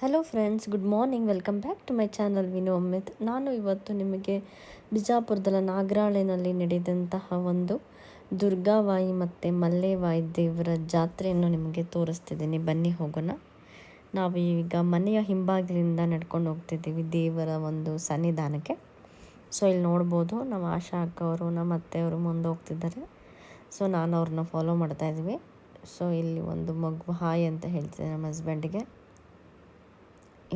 Hello friends, good morning. Welcome back to my channel Vinu Amit. ನಾನು ಇವತ್ತು ನಿಮಗೆ ಬಿಜಾಪುರದ ನಾಗರಾಳಿನಲ್ಲಿ ನಡೆದಂತಹ ಒಂದು ದುರ್ಗಾವಾಯಿ ಮತ್ತು ಮಲ್ಲೇವಾಯಿ ದೇವರ ಜಾತ್ರೆಯನ್ನು ನಿಮಗೆ ತೋರಿಸ್ತಿದ್ದೀನಿ. ಬನ್ನಿ ಹೋಗೋಣ. ನಾವು ಈಗ ಮನೆಯ ಹಿಂಬಾಗಿಲಿಂದ ನಡ್ಕೊಂಡು ಹೋಗ್ತಿದ್ದೀವಿ ದೇವರ ಒಂದು ಸನ್ನಿಧಾನಕ್ಕೆ. ಸೊ ಇಲ್ಲಿ ನೋಡ್ಬೋದು, ನಮ್ಮ ಆಶಾ ಅಕ್ಕ ಅವರು ನಮ್ಮ ಅತ್ತೆಯವರು ಮುಂದೆ ಹೋಗ್ತಿದ್ದಾರೆ. ಸೊ ನಾನು ಅವ್ರನ್ನ ಫಾಲೋ ಮಾಡ್ತಾಯಿದ್ವಿ. ಸೊ ಇಲ್ಲಿ ಒಂದು ಮಗು ಹಾಯ್ ಅಂತ ಹೇಳ್ತಿದ್ದೆ ನಮ್ಮ ಹಸ್ಬೆಂಡಿಗೆ.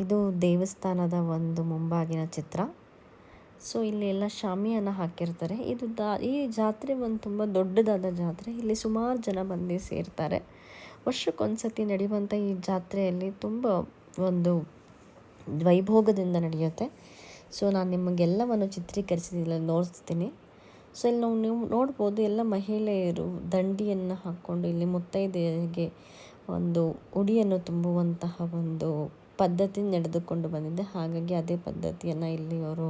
ಇದು ದೇವಸ್ಥಾನದ ಒಂದು ಮುಂಭಾಗಿನ ಚಿತ್ರ. ಸೊ ಇಲ್ಲಿ ಎಲ್ಲ ಶಾಮಿಯಾನ ಹಾಕಿರ್ತಾರೆ. ಈ ಜಾತ್ರೆ ಒಂದು ತುಂಬ ದೊಡ್ಡದಾದ ಜಾತ್ರೆ. ಇಲ್ಲಿ ಸುಮಾರು ಜನ ಬಂದು ಸೇರ್ತಾರೆ. ವರ್ಷಕ್ಕೊಂದ್ಸತಿ ನಡೆಯುವಂಥ ಈ ಜಾತ್ರೆಯಲ್ಲಿ ತುಂಬ ಒಂದು ವೈಭೋಗದಿಂದ ನಡೆಯುತ್ತೆ. ಸೊ ನಾನು ನಿಮಗೆಲ್ಲವನ್ನು ಚಿತ್ರೀಕರಿಸಿದಿಲ್ಲ, ನೋಡಿಸ್ತೀನಿ. ಸೊ ಇಲ್ಲಿ ನೀವು ನೋಡ್ಬೋದು, ಎಲ್ಲ ಮಹಿಳೆಯರು ದಂಡಿಯನ್ನು ಹಾಕ್ಕೊಂಡು ಇಲ್ಲಿ ಮುತ್ತೈದೆಯರಿಗೆ ಒಂದು ಉಡಿಯನ್ನು ತುಂಬುವಂತಹ ಒಂದು ಪದ್ಧತಿ ನಡೆದುಕೊಂಡು ಬಂದಿದೆ. ಹಾಗಾಗಿ ಅದೇ ಪದ್ಧತಿಯನ್ನು ಇಲ್ಲಿ ಅವರು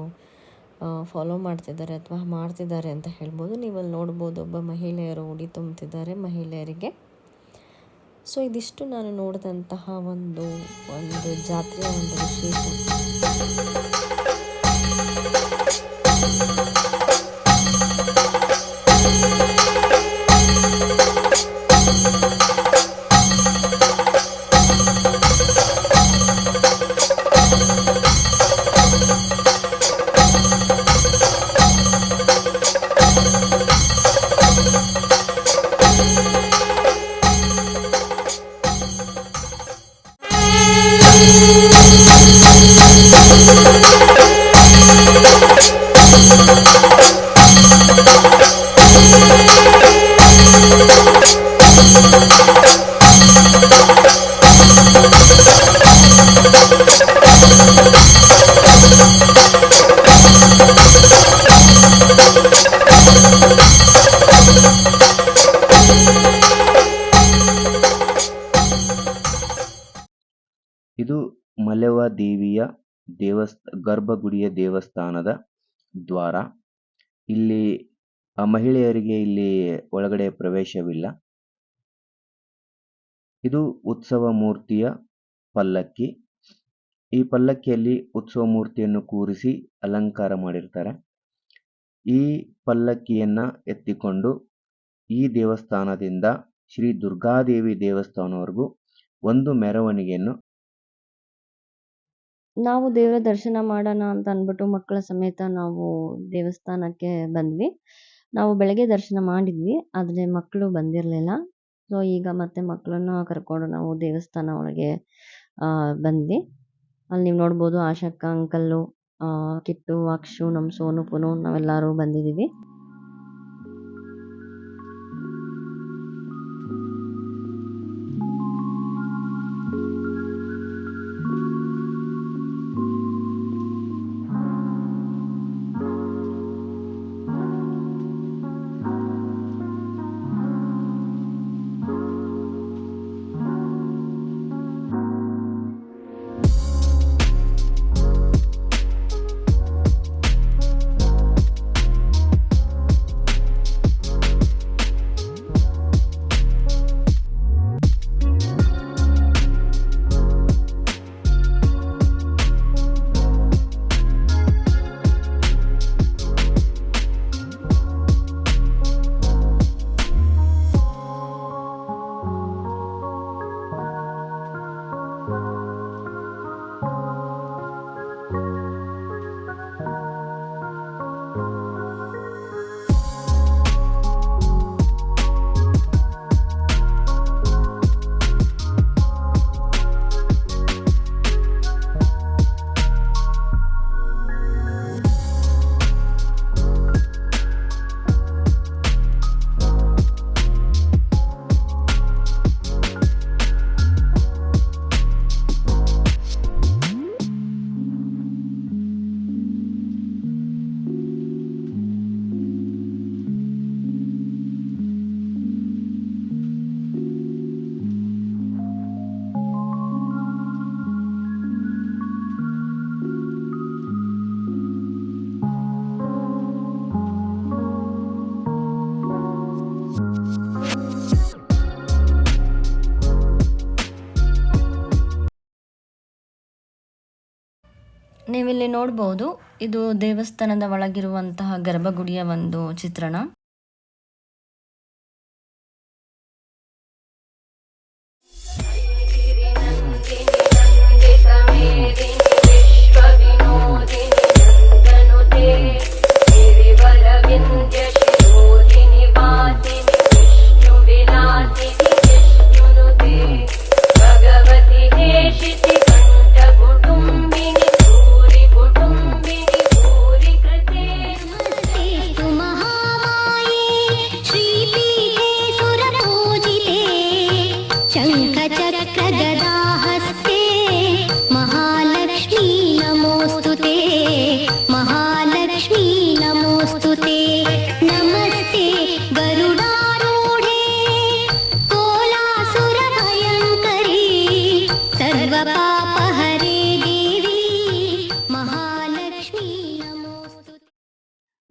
ಫಾಲೋ ಮಾಡ್ತಿದ್ದಾರೆ ಅಥವಾ ಮಾಡ್ತಿದ್ದಾರೆ ಅಂತ ಹೇಳ್ಬೋದು. ನೀವಲ್ಲಿ ನೋಡ್ಬೋದು, ಒಬ್ಬ ಮಹಿಳೆಯರು ಉಡಿ ತುಂಬುತ್ತಿದ್ದಾರೆ ಮಹಿಳೆಯರಿಗೆ. ಸೊ ಇದಿಷ್ಟು ನಾನು ನೋಡಿದಂತಹ ಒಂದು ಜಾತ್ರೆಯ ಒಂದು ವಿಶೇಷ. ಇದು ಮಲೆವ ದೇವಿಯ ಗರ್ಭಗುಡಿಯ ದೇವಸ್ಥಾನದ ದ್ವಾರ. ಇಲ್ಲಿ ಮಹಿಳೆಯರಿಗೆ ಇಲ್ಲಿ ಒಳಗಡೆ ಪ್ರವೇಶವಿಲ್ಲ. ಇದು ಉತ್ಸವ ಮೂರ್ತಿಯ ಪಲ್ಲಕ್ಕಿ. ಈ ಪಲ್ಲಕ್ಕಿಯಲ್ಲಿ ಉತ್ಸವ ಮೂರ್ತಿಯನ್ನು ಕೂರಿಸಿ ಅಲಂಕಾರ ಮಾಡಿರ್ತಾರೆ. ಈ ಪಲ್ಲಕ್ಕಿಯನ್ನ ಎತ್ತಿಕೊಂಡು ಈ ದೇವಸ್ಥಾನದಿಂದ ಶ್ರೀ ದುರ್ಗಾದೇವಿ ದೇವಸ್ಥಾನವರೆಗೂ ಒಂದು ಮೆರವಣಿಗೆಯನ್ನು ನಾವು ದೇವರ ದರ್ಶನ ಮಾಡೋಣ ಅಂತ ಅಂದ್ಬಿಟ್ಟು ಮಕ್ಕಳ ಸಮೇತ ನಾವು ದೇವಸ್ಥಾನಕ್ಕೆ ಬಂದ್ವಿ. ನಾವು ಬೆಳಗ್ಗೆ ದರ್ಶನ ಮಾಡಿದ್ವಿ, ಆದರೆ ಮಕ್ಕಳು ಬಂದಿರಲಿಲ್ಲ. ಸೊ ಈಗ ಮತ್ತೆ ಮಕ್ಕಳನ್ನ ಕರ್ಕೊಂಡು ನಾವು ದೇವಸ್ಥಾನ ಒಳಗೆ ಬಂದ್ವಿ. ಅಲ್ಲಿ ನೀವು ನೋಡ್ಬೋದು, ಆಶಕ್ಕ ಅಂಕಲ್ಲು, ಕಿಟ್ಟು, ಅಕ್ಷು, ನಮ್ಮ ಸೋನು, ಪುನು ನಾವೆಲ್ಲರೂ ಬಂದಿದ್ದೀವಿ. ನೀವಿಲ್ಲಿ ನೋಡ್ಬೋದು, ಇದು ದೇವಸ್ಥಾನದ ಒಳಗಿರುವಂತಹ ಗರ್ಭಗುಡಿಯ ಒಂದು ಚಿತ್ರಣ.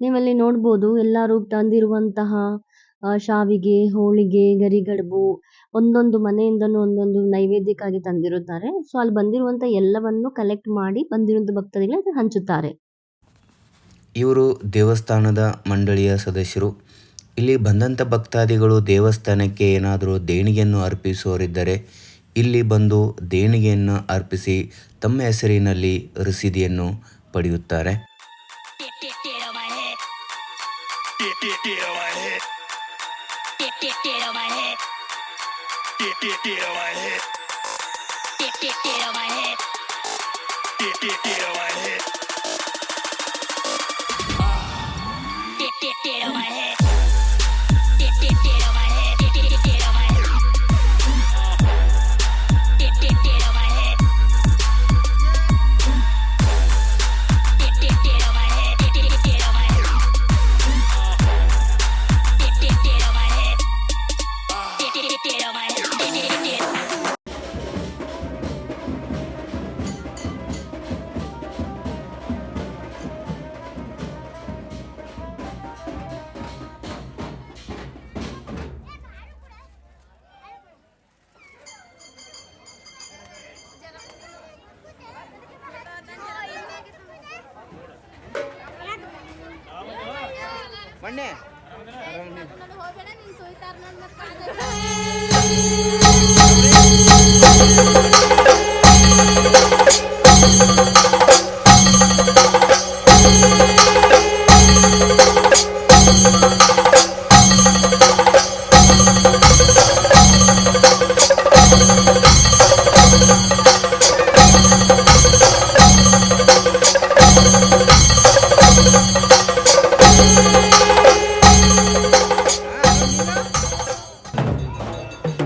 ನೀವಲ್ಲಿ ನೋಡ್ಬೋದು ಎಲ್ಲರೂ ತಂದಿರುವಂತಹ ಶಾವಿಗೆ, ಹೋಳಿಗೆ, ಗರಿಗಡುಬು ಒಂದೊಂದು ಮನೆಯಿಂದನೂ ಒಂದೊಂದು ನೈವೇದ್ಯಕ್ಕಾಗಿ ತಂದಿರುತ್ತಾರೆ. ಸೊ ಅಲ್ಲಿ ಬಂದಿರುವಂಥ ಎಲ್ಲವನ್ನು ಕಲೆಕ್ಟ್ ಮಾಡಿ ಬಂದಿರುವಂಥ ಭಕ್ತರಿಗೆ ಹಂಚುತ್ತಾರೆ. ಇವರು ದೇವಸ್ಥಾನದ ಮಂಡಳಿಯ ಸದಸ್ಯರು. ಇಲ್ಲಿ ಬಂದಂಥ ಭಕ್ತಾದಿಗಳು ದೇವಸ್ಥಾನಕ್ಕೆ ಏನಾದರೂ ದೇಣಿಗೆಯನ್ನು ಅರ್ಪಿಸುವವರಿದ್ದರೆ ಇಲ್ಲಿ ಬಂದು ದೇಣಿಗೆಯನ್ನು ಅರ್ಪಿಸಿ ತಮ್ಮ ಹೆಸರಿನಲ್ಲಿ ರಸೀದಿಯನ್ನು ಪಡೆಯುತ್ತಾರೆ.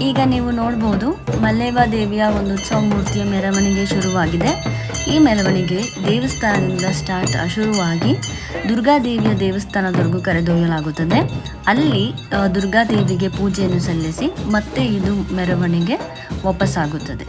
ಈಗ ನೀವು ನೋಡ್ಬೋದು ಮಲ್ಲೇವ ದೇವಿಯ ಒಂದು ಉತ್ಸವ ಮೂರ್ತಿಯ ಮೆರವಣಿಗೆ ಶುರುವಾಗಿದೆ. ಈ ಮೆರವಣಿಗೆ ದೇವಸ್ಥಾನದಿಂದ ಶುರುವಾಗಿ ದುರ್ಗಾದೇವಿಯ ದೇವಸ್ಥಾನದವರೆಗೂ ಕರೆದೊಯ್ಯಲಾಗುತ್ತದೆ. ಅಲ್ಲಿ ದುರ್ಗಾದೇವಿಗೆ ಪೂಜೆಯನ್ನು ಸಲ್ಲಿಸಿ ಮತ್ತೆ ಇದು ಮೆರವಣಿಗೆ ವಾಪಸ್ಸಾಗುತ್ತದೆ.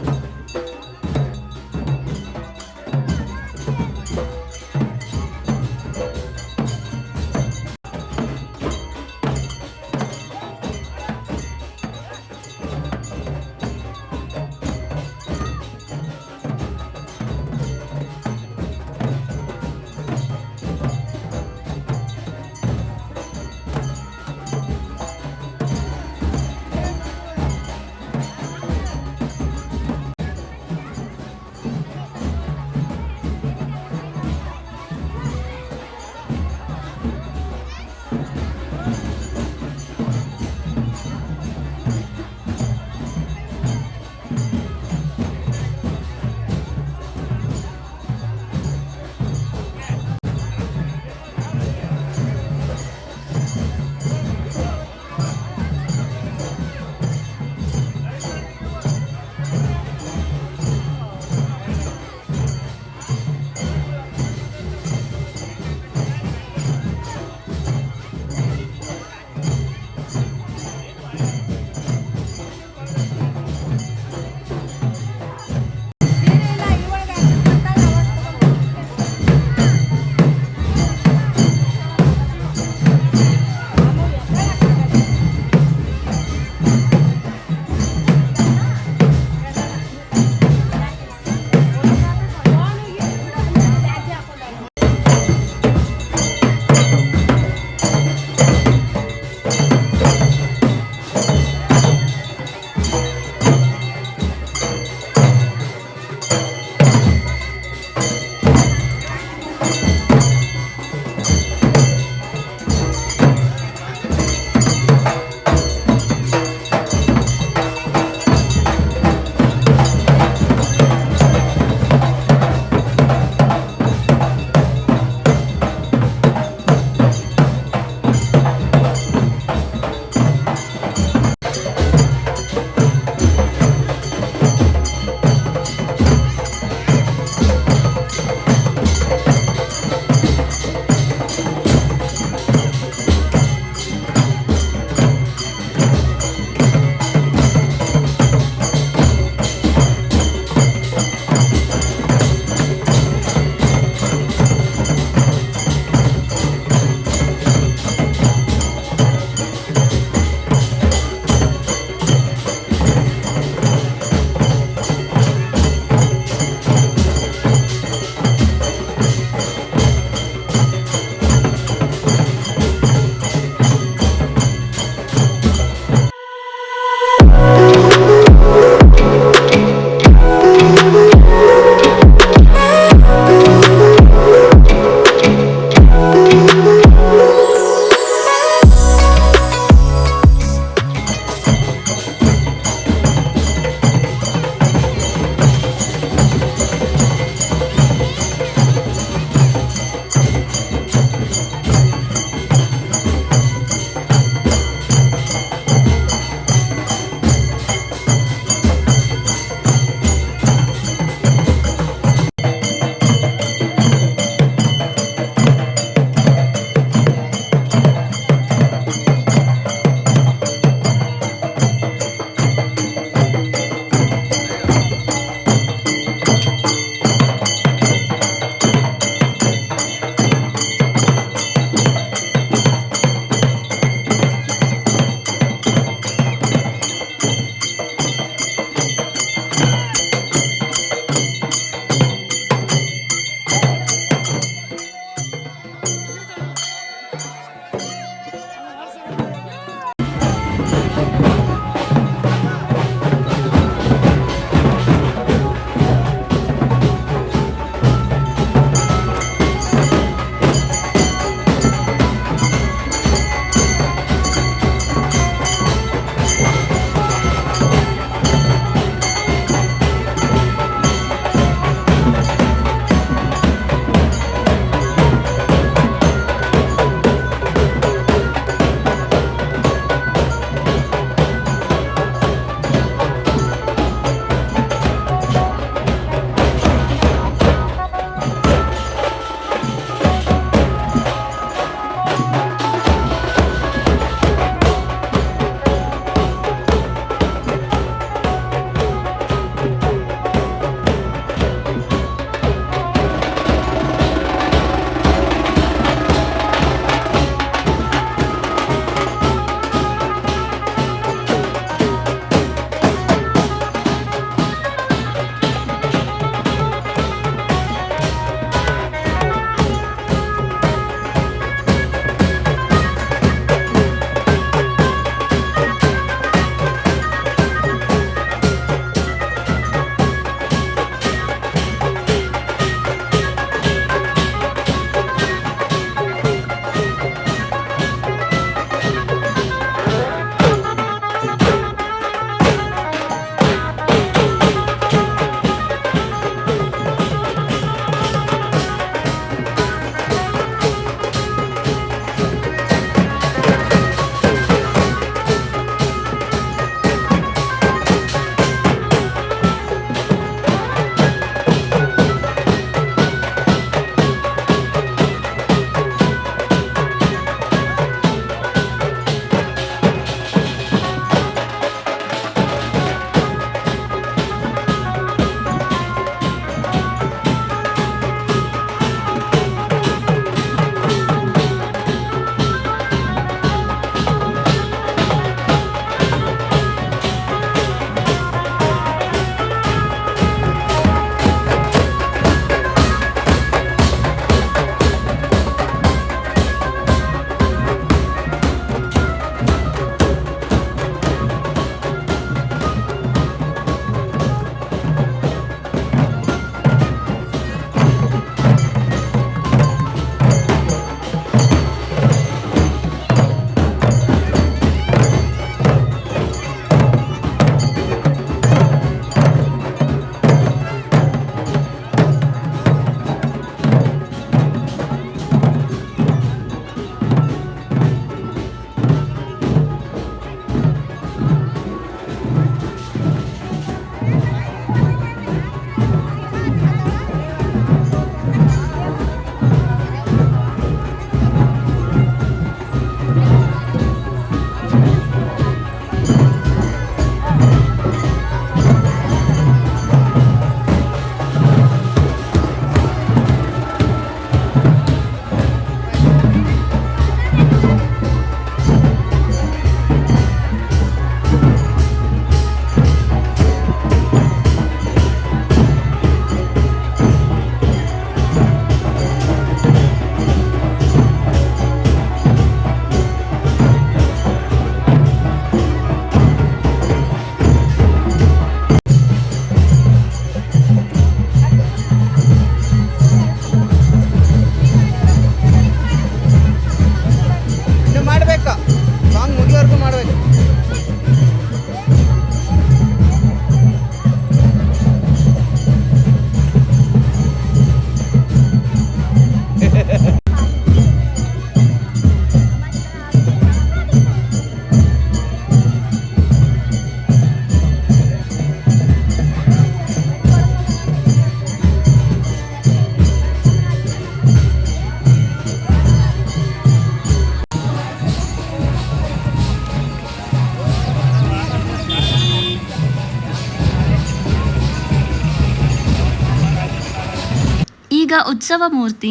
ಈಗ ಉತ್ಸವ ಮೂರ್ತಿ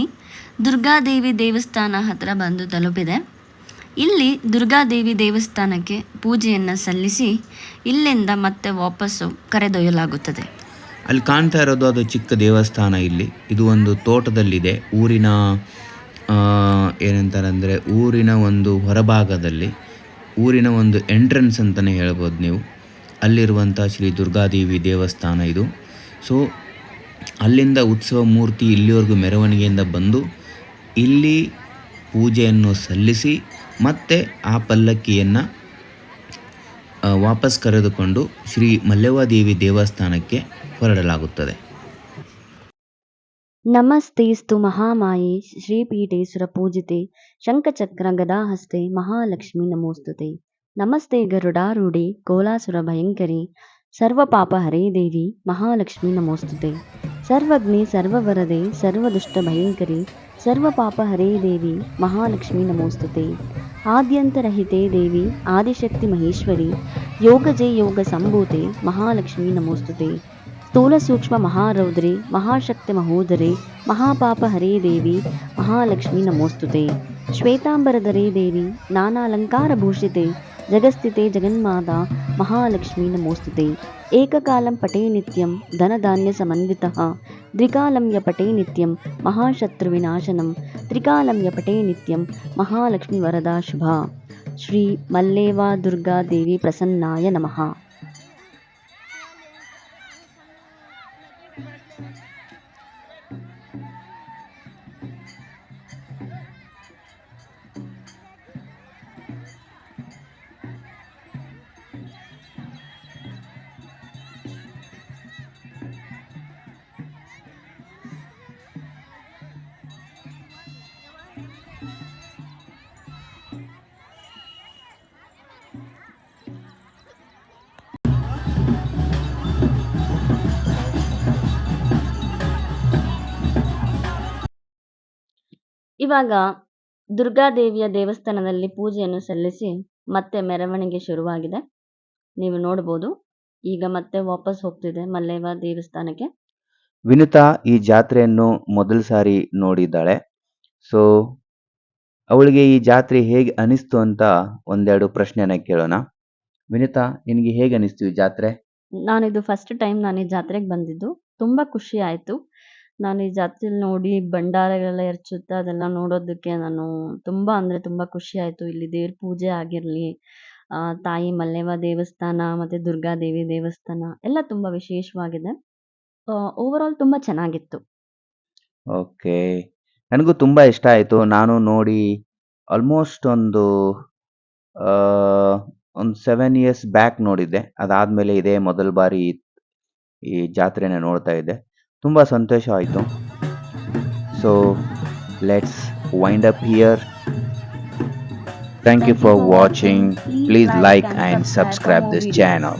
ದುರ್ಗಾದೇವಿ ದೇವಸ್ಥಾನ ಹತ್ತಿರ ಬಂದು ತಲುಪಿದೆ. ಇಲ್ಲಿ ದುರ್ಗಾದೇವಿ ದೇವಸ್ಥಾನಕ್ಕೆ ಪೂಜೆಯನ್ನು ಸಲ್ಲಿಸಿ ಇಲ್ಲಿಂದ ಮತ್ತೆ ವಾಪಸ್ಸು ಕರೆದೊಯ್ಯಲಾಗುತ್ತದೆ. ಅಲ್ಲಿ ಕಾಣ್ತಾ ಇರೋದು ಅದು ಚಿಕ್ಕ ದೇವಸ್ಥಾನ. ಇಲ್ಲಿ ಇದು ಒಂದು ತೋಟದಲ್ಲಿದೆ. ಊರಿನ ಏನಂತಾರಂದರೆ ಊರಿನ ಒಂದು ಹೊರಭಾಗದಲ್ಲಿ, ಊರಿನ ಒಂದು ಎಂಟ್ರೆನ್ಸ್ ಅಂತಲೇ ಹೇಳ್ಬೋದು ನೀವು. ಅಲ್ಲಿರುವಂಥ ಶ್ರೀ ದುರ್ಗಾದೇವಿ ದೇವಸ್ಥಾನ ಇದು. ಸೊ ಅಲ್ಲಿಂದ ಉತ್ಸವ ಮೂರ್ತಿ ಇಲ್ಲಿವರೆಗೂ ಮೆರವಣಿಗೆಯಿಂದ ಬಂದು ಇಲ್ಲಿ ಪೂಜೆಯನ್ನು ಸಲ್ಲಿಸಿ ಮತ್ತೆ ಆ ಪಲ್ಲಕ್ಕಿಯನ್ನು ವಾಪಸ್ ಕರೆದುಕೊಂಡು ಶ್ರೀ ಮಲ್ಲೇವಾದೇವಿ ದೇವಸ್ಥಾನಕ್ಕೆ ಹೊರಡಲಾಗುತ್ತದೆ. ನಮಸ್ತೆಸ್ತು ಮಹಾಮಾಯೆ ಶ್ರೀಪೀಠೆ ಸುರಪೂಜಿತೆ ಶಂಖಚಕ್ರ ಗದಾಹಸ್ತೆ ಮಹಾಲಕ್ಷ್ಮಿ ನಮೋಸ್ತುತೆ. ನಮಸ್ತೆ ಗರುಡಾರೂಢೆ ಕೋಲಾಸುರ ಭಯಂಕರಿ ಸರ್ವಪಾಪ ಹರೇ ದೇವಿ ಮಹಾಲಕ್ಷ್ಮಿ ನಮೋಸ್ತುತೆ. ಸರ್ವಜ್ಞೆ ಸರ್ವವರದೆ ಸರ್ವದುಷ್ಟ ಭಯಂಕರಿ ಸರ್ವಪಾಪ ಹರೇ ದೇವಿ ಮಹಾಲಕ್ಷ್ಮಿ ನಮೋಸ್ತುತೆ. ಆದ್ಯಂತರಹಿತೆ ದೇವಿ ಆದಿಶಕ್ತಿ ಮಹೇಶ್ವರಿ ಯೋಗಜೆ ಯೋಗ ಸಂಭೂತೆ ಮಹಾಲಕ್ಷ್ಮಿ ನಮೋಸ್ತುತೆ. ಸ್ಥೂಲ ಸೂಕ್ಷ್ಮ ಮಹಾರೌದ್ರೆ ಮಹಾಶಕ್ತಿ ಮಹೋದರೆ ಮಹಾಪಾಪ ಹರೇ ದೇವಿ ಮಹಾಲಕ್ಷ್ಮಿ ನಮೋಸ್ತುತೆ. ಶ್ವೇತಾಂಬರಧರೇ ದೇವಿ ನಾನಾಲಂಕಾರ ಭೂಷಿತೆ ಜಗಸ್ಥಿತೆ ಜಗನ್ಮಾತಾ ಮಹಾಲಕ್ಷ್ಮಿ ನಮೋಸ್ತುತೆ. ಏಕಕಾಲಂ ಪಟೇ ನಿತ್ಯಂ ಧನಧಾನ್ಯ ಸಮನ್ವಿತಃ ದ್ವಿಕಾಲಂ ಯ ಪಟೇ ನಿತ್ಯಂ ಮಹಾಶತ್ರು ವಿನಾಶನಂ ತ್ರಿಕಾಲಂ ಯ ಪಟೇ ನಿತ್ಯಂ ಮಹಾಲಕ್ಷ್ಮಿ ವರದಾ ಶುಭ. ಶ್ರೀ ಮಲ್ಲೇವಾ ದುರ್ಗಾ ದೇವಿ ಪ್ರಸನ್ನಾಯ ನಮಃ. ಇವಾಗ ದುರ್ಗಾದೇವಿಯ ದೇವಸ್ಥಾನದಲ್ಲಿ ಪೂಜೆಯನ್ನು ಸಲ್ಲಿಸಿ ಮತ್ತೆ ಮೆರವಣಿಗೆ ಶುರುವಾಗಿದೆ. ನೀವು ನೋಡ್ಬೋದು, ಈಗ ಮತ್ತೆ ವಾಪಸ್ ಹೋಗ್ತಿದೆ ಮಲ್ಲೇವ ದೇವಸ್ಥಾನಕ್ಕೆ. ವಿನುತಾ ಈ ಜಾತ್ರೆಯನ್ನು ಮೊದಲ ಸಾರಿ ನೋಡಿದ್ದಾಳೆ. ಸೊ ಅವಳಿಗೆ ಈ ಜಾತ್ರೆ ಹೇಗೆ ಅನಿಸ್ತು ಅಂತ ಒಂದೆರಡು ಪ್ರಶ್ನೆನ ಕೇಳೋಣ. ವಿನುತಾ, ನಿನಗೆ ಹೇಗೆ ಅನಿಸ್ತು ಈ ಜಾತ್ರೆ? ನಾನಿದು ಫಸ್ಟ್ ಟೈಮ್ ನಾನು ಈ ಜಾತ್ರೆಗೆ ಬಂದಿದ್ದು. ತುಂಬ ಖುಷಿ ಆಯಿತು. ನಾನು ಈ ಜಾತ್ರೆಯಲ್ಲಿ ನೋಡಿ ಭಂಡಾರಗಳೆಲ್ಲ ಎರಚುತ್ತಾ ಅದೆಲ್ಲ ನೋಡೋದಕ್ಕೆ ನಾನು ತುಂಬ ಅಂದರೆ ತುಂಬ ಖುಷಿ ಆಯಿತು. ಇಲ್ಲಿ ದೇವ್ರ ಪೂಜೆ ಆಗಿರಲಿ, ತಾಯಿ ಮಲ್ಲೇವ ದೇವಸ್ಥಾನ ಮತ್ತು ದುರ್ಗಾದೇವಿ ದೇವಸ್ಥಾನ ಎಲ್ಲ ತುಂಬ ವಿಶೇಷವಾಗಿದೆ. ಓವರಾಲ್ ತುಂಬ ಚೆನ್ನಾಗಿತ್ತು. ಓಕೆ, ನನಗೂ ತುಂಬ ಇಷ್ಟ ಆಯಿತು. ನಾನು ನೋಡಿ ಆಲ್ಮೋಸ್ಟ್ ಒಂದು 7 ಇಯರ್ಸ್ ಬ್ಯಾಕ್ ನೋಡಿದ್ದೆ. ಅದಾದಮೇಲೆ ಇದೇ ಮೊದಲ ಬಾರಿ ಈ ಜಾತ್ರೆನ ನೋಡ್ತಾ ಇದ್ದೆ. ತುಂಬ ಸಂತೋಷ ಆಯಿತು. So let's wind up here. Thank you for watching. Please like and subscribe this channel.